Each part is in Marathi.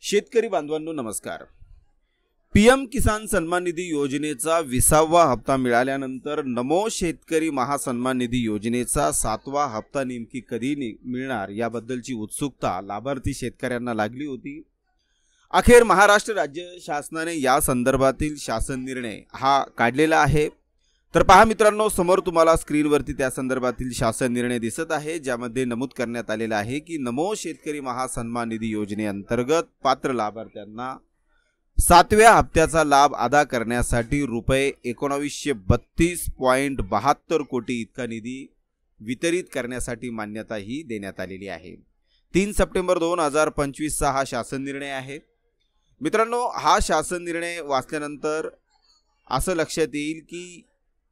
शेतकरी बांधवांनो नमस्कार। पीएम किसान सन्मान निधी योजनेचा 20वा हप्ता मिळाल्यानंतर नमो शेतकरी महासन्मान निधी योजनेचा 7वा हप्ता नेमकी कधी मिळणार याबद्दलची उत्सुकता लाभार्थी शेतकऱ्यांना लागली होती। अखेर महाराष्ट्र राज्य शासनाने या संदर्भातील शासन निर्णय हा काढलेला आहे। तर पहा मित्रांनो, समोर तुम्हाला स्क्रीनवरती त्या संदर्भातील शासन निर्णय दिसत आहे, ज्यामध्ये नमूद करण्यात आलेला आहे की नमो शेतकरी महासन्मान निधी योजनेअंतर्गत पात्र लाभार्थ्यांना 7व्या हप्त्याचा लाभ अदा करण्यासाठी रुपये 1932.72 कोटी इतका निधी वितरित करण्यासाठी मान्यता ही देण्यात आलेली आहे। 3 सप्टेंबर 2025 चा हा शासन निर्णय आहे। मित्रांनो, हा शासन निर्णय वाचल्यानंतर असं लक्षात येईल की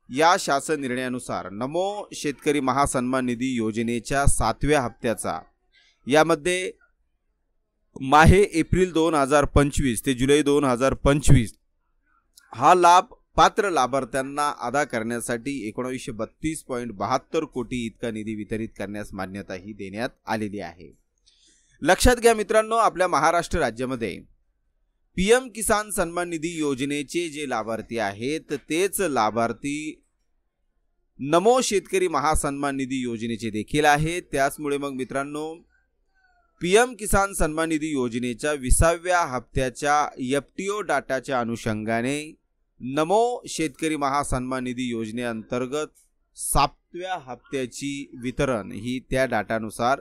या शासन निर्णयानुसार नमो शेतकरी महासन्मान निधी योजनेच्या 7व्या हप्त्याचा यामध्ये माहे एप्रिल 2025 ते जुलै 2025 हा लाभ पात्र लाभार्थ्यांना अदा करण्यासाठी 1932.72 कोटी इतका निधी वितरित करण्यास मान्यता ही देण्यात आलेली आहे। लक्षात घ्या मित्रांनो, आपल्या महाराष्ट्र राज्यामध्ये पीएम किसान सन्मान निधी योजनेचे जे लाभार्थी आहेत तेच लाभार्थी नमो शेतकरी महासन्मान निधी योजनेचे देखील आहेत। त्याचमुळे मग मित्रांनो, पीएम किसान सन्मान निधी योजनेच्या 20व्या हप्त्याच्या एफटीओ डाटाच्या अनुषंगाने नमो शेतकरी महासन्मान निधी योजनेअंतर्गत 7व्या हप्त्याची वितरण ही त्या डाटानुसार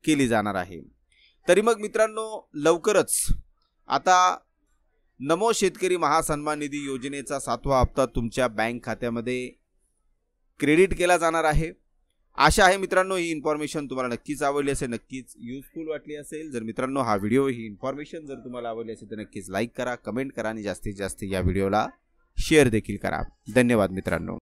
केली जाणार आहे। तरी मग मित्रांनो, लवकरच आता नमो शेतकरी महासन्मान निधी योजनेचा 7वा हप्ता तुमच्या बँक खात्यामध्ये क्रेडिट केला जाणार आहे। आशा आहे मित्रांनो, ही इन्फॉर्मेशन तुम्हाला नक्कीच आवडली असेल, नक्कीच युजफुल वाटली असेल। जर मित्रांनो हा व्हिडिओ ही इन्फॉर्मेशन जर तुम्हाला आवडली असेल तर नक्कीच लाईक करा, कमेंट करा आणि जास्तीत जास्त या व्हिडिओला शेअर देखील करा। धन्यवाद मित्रांनो।